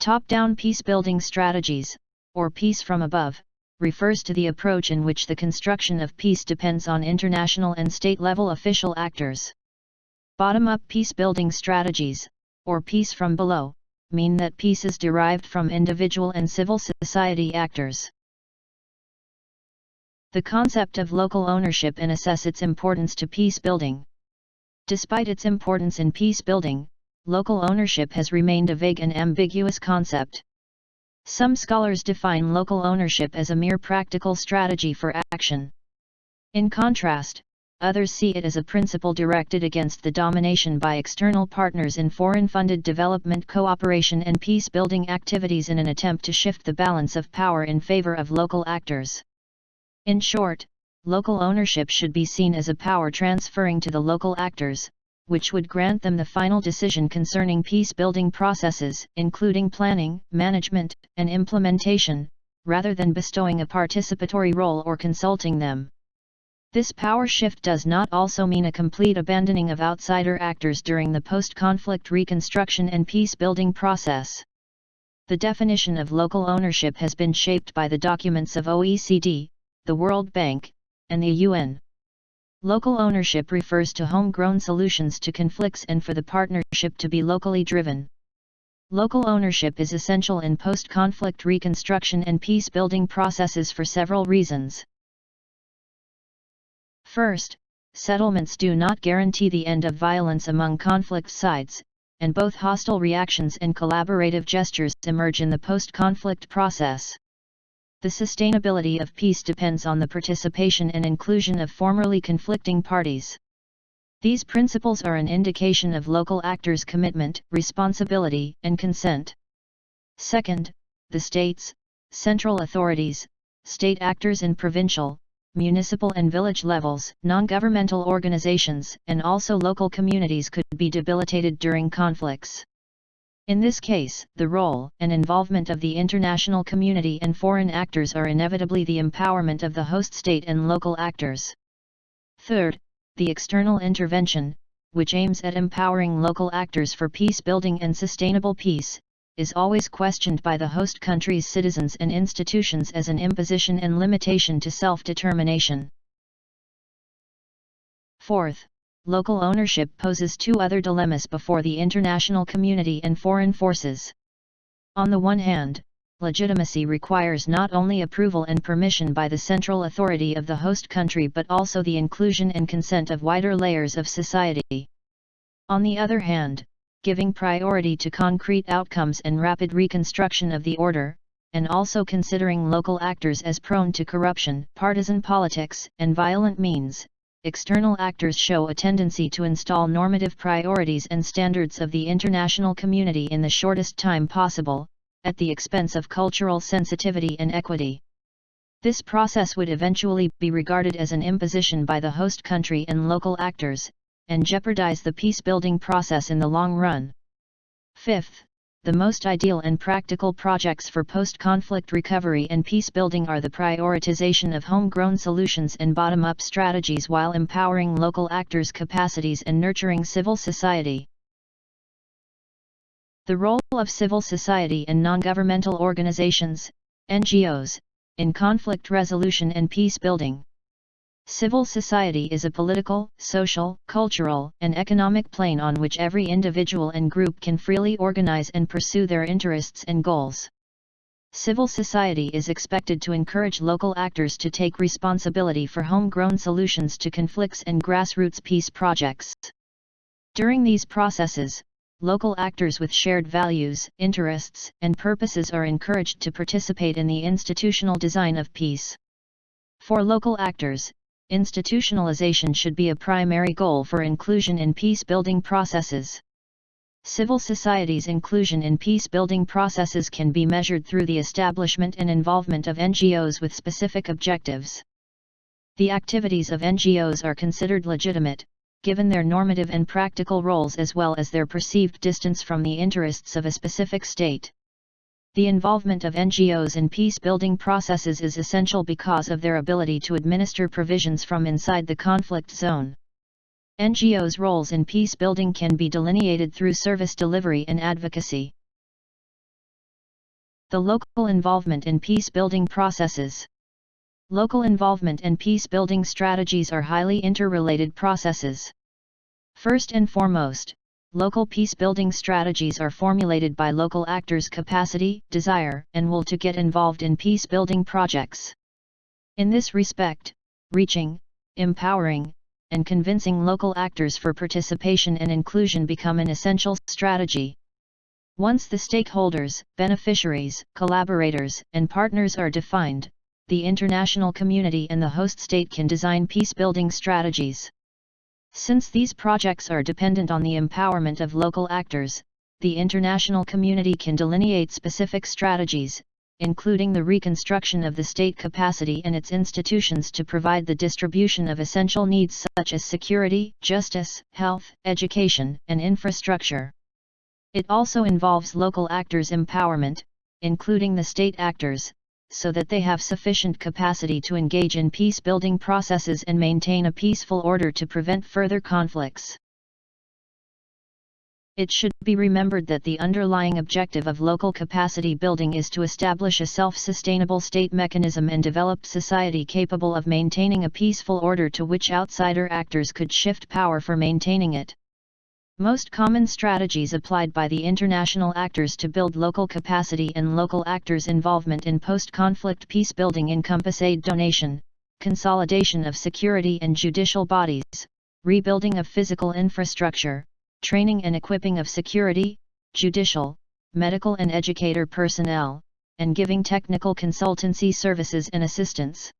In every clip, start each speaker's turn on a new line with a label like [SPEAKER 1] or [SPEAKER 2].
[SPEAKER 1] Top-down peace-building strategies, or peace from above, refers to the approach in which the construction of peace depends on international and state-level official actors. Bottom-up peace-building strategies, or peace from below, mean that peace is derived from individual and civil society actors. The concept of local ownership assesses its importance to peace building. Despite its importance in peace building, local ownership has remained a vague and ambiguous concept. Some scholars define local ownership as a mere practical strategy for action. In contrast, others see it as a principle directed against the domination by external partners in foreign-funded development cooperation and peace-building activities in an attempt to shift the balance of power in favor of local actors. In short, local ownership should be seen as a power transferring to the local actors, which would grant them the final decision concerning peace-building processes, including planning, management, and implementation, rather than bestowing a participatory role or consulting them. This power shift does not also mean a complete abandoning of outsider actors during the post-conflict reconstruction and peace-building process. The definition of local ownership has been shaped by the documents of OECD, the World Bank, and the UN. Local ownership refers to homegrown solutions to conflicts and for the partnership to be locally driven. Local ownership is essential in post-conflict reconstruction and peace-building processes for several reasons. First, settlements do not guarantee the end of violence among conflict sides, and both hostile reactions and collaborative gestures emerge in the post-conflict process. The sustainability of peace depends on the participation and inclusion of formerly conflicting parties. These principles are an indication of local actors' commitment, responsibility, and consent. Second, the states, central authorities, state actors in provincial, municipal and village levels, non-governmental organizations, and also local communities could be debilitated during conflicts. In this case, the role and involvement of the international community and foreign actors are inevitably the empowerment of the host state and local actors. Third, the external intervention, which aims at empowering local actors for peace building and sustainable peace, is always questioned by the host country's citizens and institutions as an imposition and limitation to self-determination. Fourth, local ownership poses two other dilemmas before the international community and foreign forces. On the one hand, legitimacy requires not only approval and permission by the central authority of the host country but also the inclusion and consent of wider layers of society. On the other hand, giving priority to concrete outcomes and rapid reconstruction of the order, and also considering local actors as prone to corruption, partisan politics, and violent means, external actors show a tendency to install normative priorities and standards of the international community in the shortest time possible, at the expense of cultural sensitivity and equity. This process would eventually be regarded as an imposition by the host country and local actors, and jeopardize the peace-building process in the long run. Fifth, the most ideal and practical projects for post-conflict recovery and peace-building are the prioritization of homegrown solutions and bottom-up strategies while empowering local actors' capacities and nurturing civil society. The role of civil society and non-governmental organizations, NGOs, in conflict resolution and peace-building. Civil society is a political, social, cultural, and economic plane on which every individual and group can freely organize and pursue their interests and goals. Civil society is expected to encourage local actors to take responsibility for homegrown solutions to conflicts and grassroots peace projects. During these processes, local actors with shared values, interests, and purposes are encouraged to participate in the institutional design of peace. For local actors, institutionalization should be a primary goal for inclusion in peace-building processes. Civil society's inclusion in peace-building processes can be measured through the establishment and involvement of NGOs with specific objectives. The activities of NGOs are considered legitimate, given their normative and practical roles as well as their perceived distance from the interests of a specific state. The involvement of NGOs in peace-building processes is essential because of their ability to administer provisions from inside the conflict zone. NGOs' roles in peace-building can be delineated through service delivery and advocacy. The local involvement in peace-building processes. Local involvement and peace-building strategies are highly interrelated processes. First and foremost, local peace-building strategies are formulated by local actors' capacity, desire, and will to get involved in peace-building projects. In this respect, reaching, empowering, and convincing local actors for participation and inclusion become an essential strategy. Once the stakeholders, beneficiaries, collaborators, and partners are defined, the international community and the host state can design peace-building strategies. Since these projects are dependent on the empowerment of local actors, the international community can delineate specific strategies, including the reconstruction of the state capacity and its institutions to provide the distribution of essential needs such as security, justice, health, education, and infrastructure. It also involves local actors' empowerment, including the state actors, so that they have sufficient capacity to engage in peace-building processes and maintain a peaceful order to prevent further conflicts. It should be remembered that the underlying objective of local capacity building is to establish a self-sustainable state mechanism and developed society capable of maintaining a peaceful order to which outsider actors could shift power for maintaining it. Most common strategies applied by the international actors to build local capacity and local actors' involvement in post-conflict peacebuilding encompass aid donation, consolidation of security and judicial bodies, rebuilding of physical infrastructure, training and equipping of security, judicial, medical and educator personnel, and giving technical consultancy services and assistance.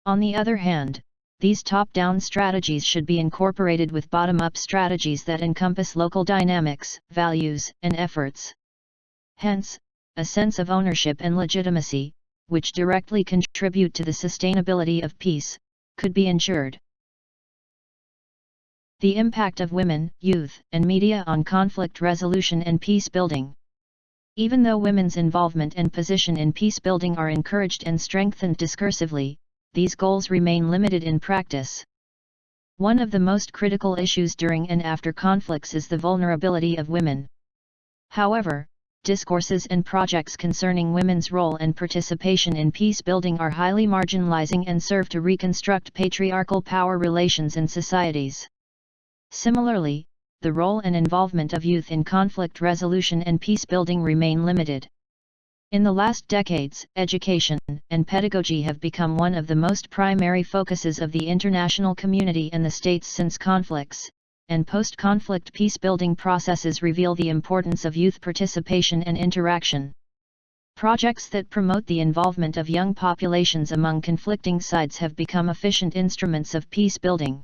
[SPEAKER 1] On the other hand, these top-down strategies should be incorporated with bottom-up strategies that encompass local dynamics, values, and efforts. Hence, a sense of ownership and legitimacy, which directly contribute to the sustainability of peace, could be ensured. The impact of women, youth, and media on conflict resolution and peace building. Even though women's involvement and position in peace building are encouraged and strengthened discursively, these goals remain limited in practice. One of the most critical issues during and after conflicts is the vulnerability of women. However, discourses and projects concerning women's role and participation in peace building are highly marginalizing and serve to reconstruct patriarchal power relations in societies. Similarly, the role and involvement of youth in conflict resolution and peace building remain limited. In the last decades, education and pedagogy have become one of the most primary focuses of the international community and the states since conflicts, and post-conflict peace-building processes reveal the importance of youth participation and interaction. Projects that promote the involvement of young populations among conflicting sides have become efficient instruments of peace building.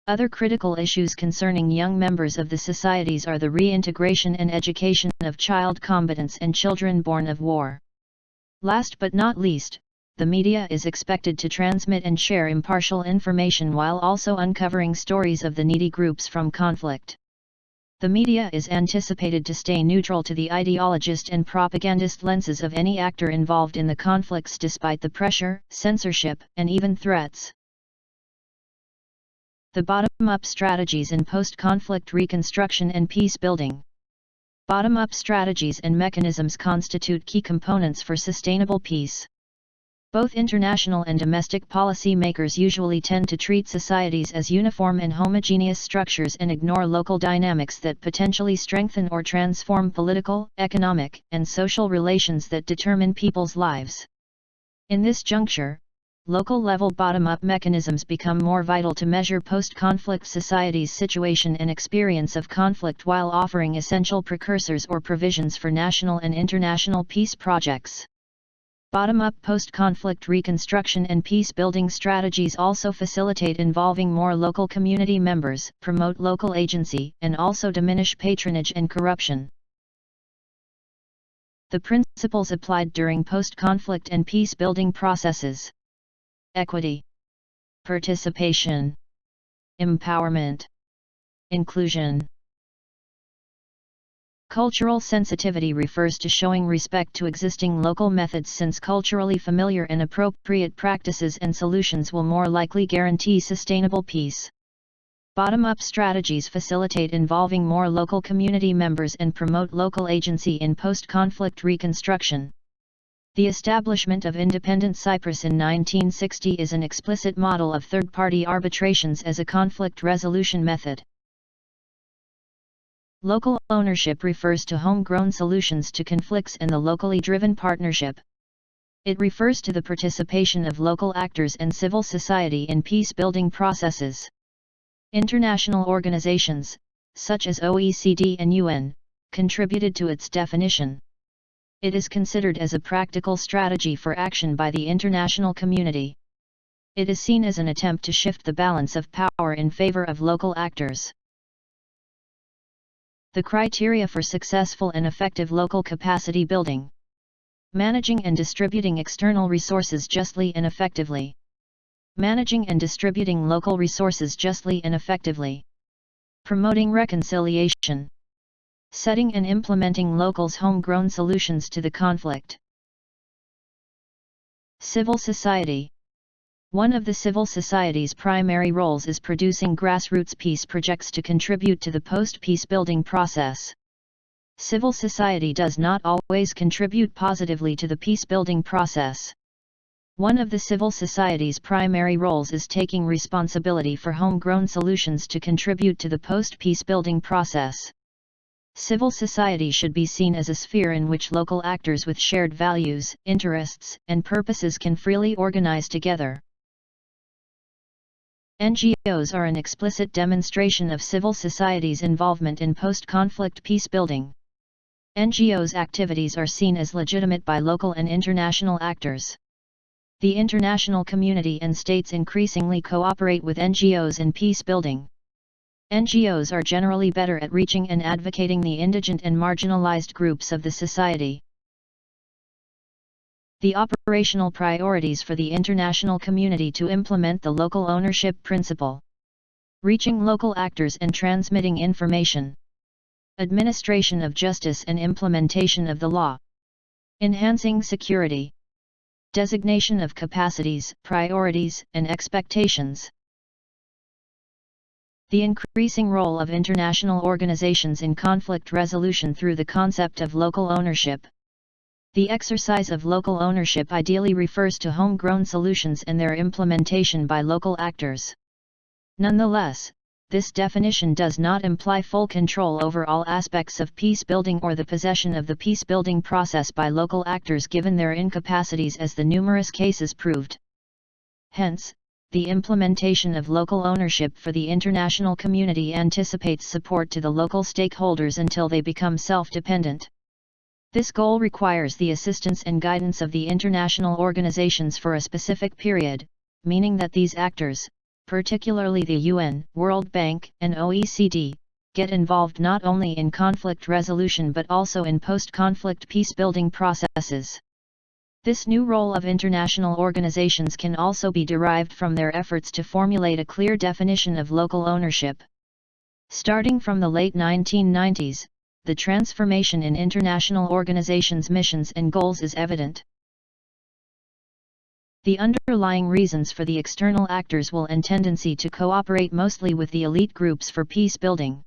[SPEAKER 1] Other critical issues concerning young members of the societies are the reintegration and education of child combatants and children born of war. Last but not least, the media is expected to transmit and share impartial information while also uncovering stories of the needy groups from conflict. The media is anticipated to stay neutral to the ideologist and propagandist lenses of any actor involved in the conflicts despite the pressure, censorship, and even threats. The bottom-up strategies in post-conflict reconstruction and peace building. Bottom-up strategies and mechanisms constitute key components for sustainable peace. Both international and domestic policy makers usually tend to treat societies as uniform and homogeneous structures and ignore local dynamics that potentially strengthen or transform political, economic, and social relations that determine people's lives. In this juncture, local-level bottom-up mechanisms become more vital to measure post-conflict societies' situation and experience of conflict while offering essential precursors or provisions for national and international peace projects. Bottom-up post-conflict reconstruction and peace-building strategies also facilitate involving more local community members, promote local agency, and also diminish patronage and corruption. The principles applied during post-conflict and peace-building processes. Equity, participation, empowerment, inclusion. Cultural sensitivity refers to showing respect to existing local methods since culturally familiar and appropriate practices and solutions will more likely guarantee sustainable peace. Bottom-up strategies facilitate involving more local community members and promote local agency in post-conflict reconstruction. The establishment of independent Cyprus in 1960 is an explicit model of third-party arbitrations as a conflict resolution method. Local ownership refers to homegrown solutions to conflicts and the locally driven partnership. It refers to the participation of local actors and civil society in peace-building processes. International organizations, such as OECD and UN, contributed to its definition. It is considered as a practical strategy for action by the international community. It is seen as an attempt to shift the balance of power in favor of local actors. The criteria for successful and effective local capacity building. Managing and distributing external resources justly and effectively. Managing and distributing local resources justly and effectively. Promoting reconciliation. Setting and implementing locals' homegrown solutions to the conflict. Civil society. One of the civil society's primary roles is producing grassroots peace projects to contribute to the post-peace building process. Civil society does not always contribute positively to the peace-building process. One of the civil society's primary roles is taking responsibility for homegrown solutions to contribute to the post-peace building process. Civil society should be seen as a sphere in which local actors with shared values, interests, and purposes can freely organize together. NGOs are an explicit demonstration of civil society's involvement in post-conflict peace building. NGOs' activities are seen as legitimate by local and international actors. The international community and states increasingly cooperate with NGOs in peace building. NGOs are generally better at reaching and advocating the indigent and marginalized groups of the society. The operational priorities for the international community to implement the local ownership principle. Reaching local actors and transmitting information. Administration of justice and implementation of the law. Enhancing security. Designation of capacities, priorities, and expectations. The increasing role of international organizations in conflict resolution through the concept of local ownership. The exercise of local ownership ideally refers to homegrown solutions and their implementation by local actors. Nonetheless, this definition does not imply full control over all aspects of peace building or the possession of the peace building process by local actors given their incapacities, as the numerous cases proved. Hence, the implementation of local ownership for the international community anticipates support to the local stakeholders until they become self-dependent. This goal requires the assistance and guidance of the international organizations for a specific period, meaning that these actors, particularly the UN, World Bank, and OECD, get involved not only in conflict resolution but also in post-conflict peace-building processes. This new role of international organizations can also be derived from their efforts to formulate a clear definition of local ownership. Starting from the late 1990s, the transformation in international organizations' missions and goals is evident. The underlying reasons for the external actors will and tendency to cooperate mostly with the elite groups for peace building.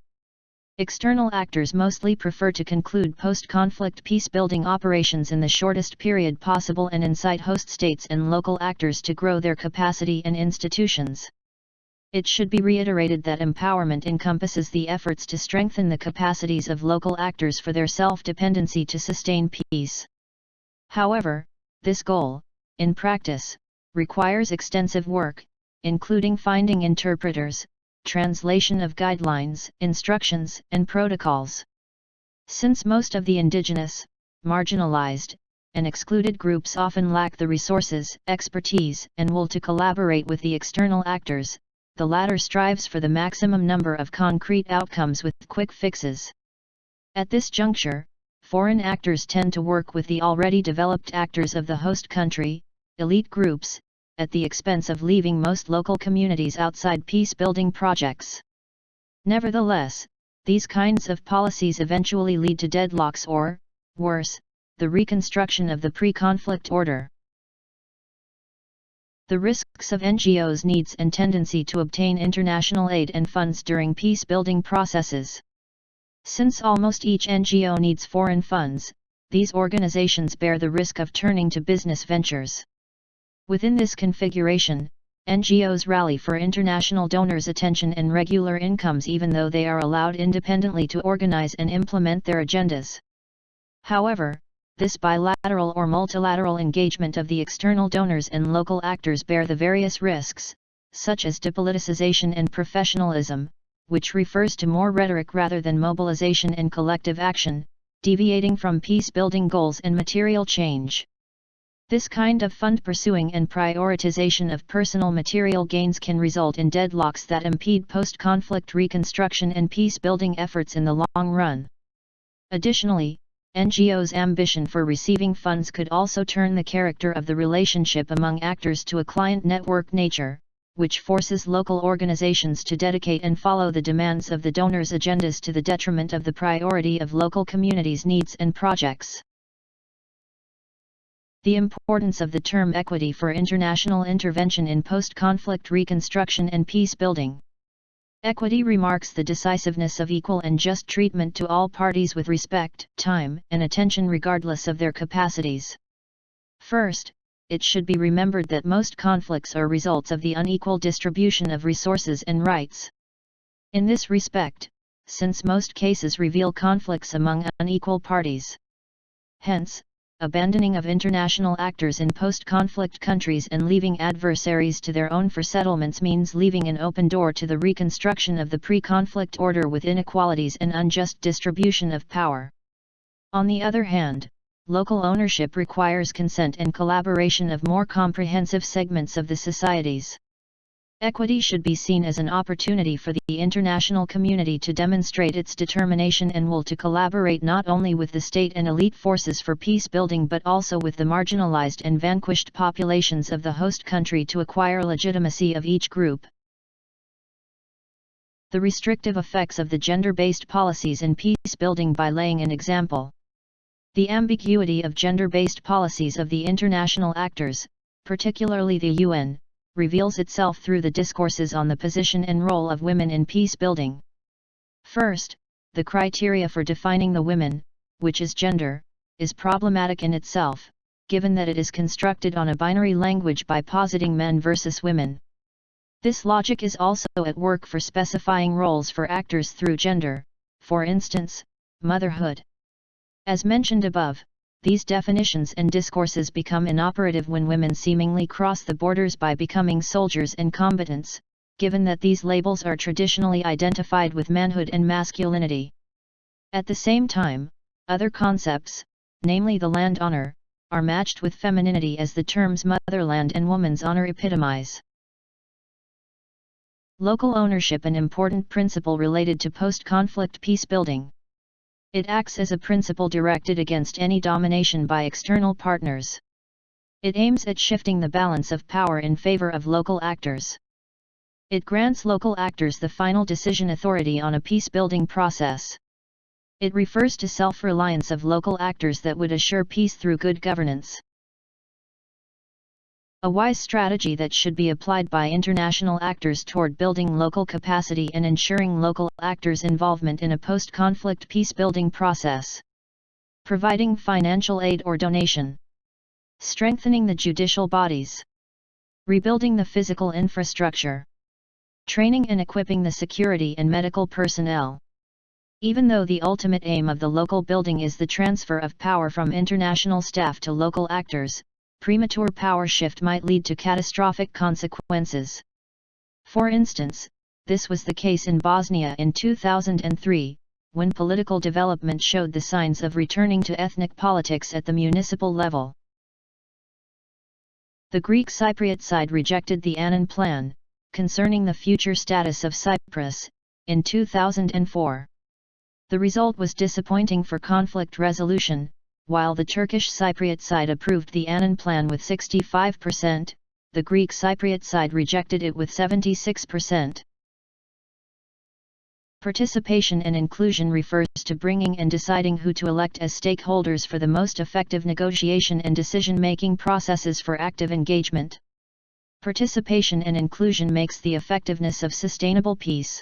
[SPEAKER 1] External actors mostly prefer to conclude post-conflict peace-building operations in the shortest period possible and incite host states and local actors to grow their capacity and institutions. It should be reiterated that empowerment encompasses the efforts to strengthen the capacities of local actors for their self-dependency to sustain peace. However, this goal, in practice, requires extensive work, including finding interpreters, translation of guidelines, instructions, and protocols. Since most of the indigenous, marginalized, and excluded groups often lack the resources, expertise, and will to collaborate with the external actors, the latter strives for the maximum number of concrete outcomes with quick fixes. At this juncture, foreign actors tend to work with the already developed actors of the host country, elite groups, at the expense of leaving most local communities outside peace-building projects. Nevertheless, these kinds of policies eventually lead to deadlocks or, worse, the reconstruction of the pre-conflict order. The risks of NGOs' needs and tendency to obtain international aid and funds during peace-building processes. Since almost each NGO needs foreign funds, these organizations bear the risk of turning to business ventures. Within this configuration, NGOs rally for international donors' attention and regular incomes even though they are allowed independently to organize and implement their agendas. However, this bilateral or multilateral engagement of the external donors and local actors bear the various risks, such as depoliticization and professionalism, which refers to more rhetoric rather than mobilization and collective action, deviating from peace-building goals and material change. This kind of fund pursuing and prioritization of personal material gains can result in deadlocks that impede post-conflict reconstruction and peace-building efforts in the long run. Additionally, NGOs' ambition for receiving funds could also turn the character of the relationship among actors to a client network nature, which forces local organizations to dedicate and follow the demands of the donors' agendas to the detriment of the priority of local communities' needs and projects. The importance of the term equity for international intervention in post-conflict reconstruction and peace building. Equity remarks the decisiveness of equal and just treatment to all parties with respect, time, and attention regardless of their capacities. First, it should be remembered that most conflicts are results of the unequal distribution of resources and rights. In this respect, since most cases reveal conflicts among unequal parties. Hence, abandoning of international actors in post-conflict countries and leaving adversaries to their own for settlements means leaving an open door to the reconstruction of the pre-conflict order with inequalities and unjust distribution of power. On the other hand, local ownership requires consent and collaboration of more comprehensive segments of the societies. Equity should be seen as an opportunity for the international community to demonstrate its determination and will to collaborate not only with the state and elite forces for peace building but also with the marginalized and vanquished populations of the host country to acquire legitimacy of each group. The restrictive effects of the gender-based policies in peace building by laying an example. The ambiguity of gender-based policies of the international actors, particularly the UN, reveals itself through the discourses on the position and role of women in peace building. First, the criteria for defining the women, which is gender, is problematic in itself, given that it is constructed on a binary language by positing men versus women. This logic is also at work for specifying roles for actors through gender, for instance, motherhood. As mentioned above, these definitions and discourses become inoperative when women seemingly cross the borders by becoming soldiers and combatants, given that these labels are traditionally identified with manhood and masculinity. At the same time, other concepts, namely the land honor, are matched with femininity as the terms motherland and woman's honor epitomize. Local ownership, an important principle related to post-conflict peace building. It acts as a principle directed against any domination by external partners. It aims at shifting the balance of power in favor of local actors. It grants local actors the final decision authority on a peace-building process. It refers to self-reliance of local actors that would assure peace through good governance. A wise strategy that should be applied by international actors toward building local capacity and ensuring local actors' involvement in a post-conflict peace-building process. Providing financial aid or donation. Strengthening the judicial bodies. Rebuilding the physical infrastructure. Training and equipping the security and medical personnel. Even though the ultimate aim of the local building is the transfer of power from international staff to local actors, premature power shift might lead to catastrophic consequences. For instance, this was the case in Bosnia in 2003, when political development showed the signs of returning to ethnic politics at the municipal level. The Greek Cypriot side rejected the Annan Plan, concerning the future status of Cyprus, in 2004. The result was disappointing for conflict resolution. While the Turkish Cypriot side approved the Annan Plan with 65%, the Greek Cypriot side rejected it with 76%. Participation and inclusion refers to bringing and deciding who to elect as stakeholders for the most effective negotiation and decision-making processes for active engagement. Participation and inclusion makes the effectiveness of sustainable peace.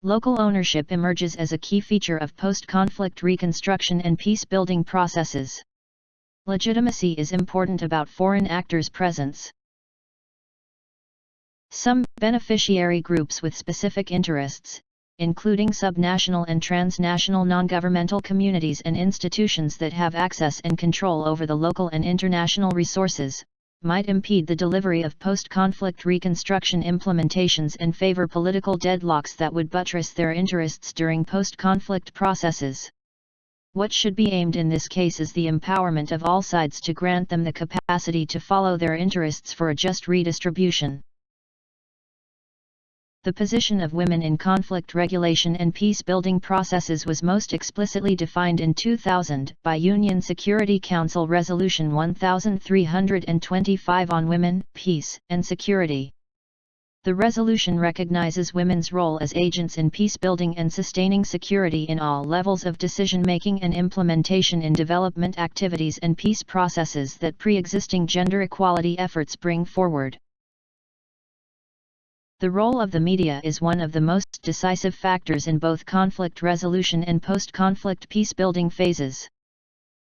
[SPEAKER 1] Local ownership emerges as a key feature of post-conflict reconstruction and peace-building processes. Legitimacy is important about foreign actors' presence. Some beneficiary groups with specific interests, including subnational and transnational non-governmental communities and institutions that have access and control over the local and international resources, might impede the delivery of post-conflict reconstruction implementations and favor political deadlocks that would buttress their interests during post-conflict processes. What should be aimed in this case is the empowerment of all sides to grant them the capacity to follow their interests for a just redistribution. The position of women in conflict regulation and peace-building processes was most explicitly defined in 2000 by UN Security Council Resolution 1325 on Women, Peace, and Security. The resolution recognizes women's role as agents in peace-building and sustaining security in all levels of decision-making and implementation in development activities and peace processes that pre-existing gender equality efforts bring forward. The role of the media is one of the most decisive factors in both conflict resolution and post-conflict peace-building phases.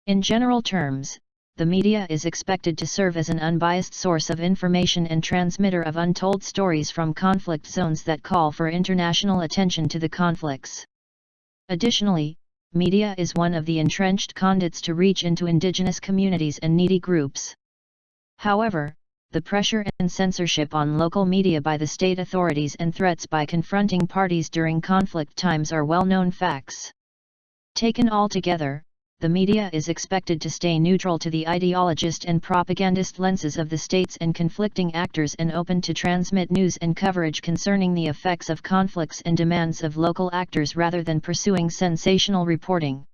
[SPEAKER 1] In general terms, the media is expected to serve as an unbiased source of information and transmitter of untold stories from conflict zones that call for international attention to the conflicts. Additionally, media is one of the entrenched conduits to reach into indigenous communities and needy groups. However, the pressure and censorship on local media by the state authorities and threats by confronting parties during conflict times are well-known facts. Taken all together, the media is expected to stay neutral to the ideologist and propagandist lenses of the states and conflicting actors and open to transmit news and coverage concerning the effects of conflicts and demands of local actors rather than pursuing sensational reporting.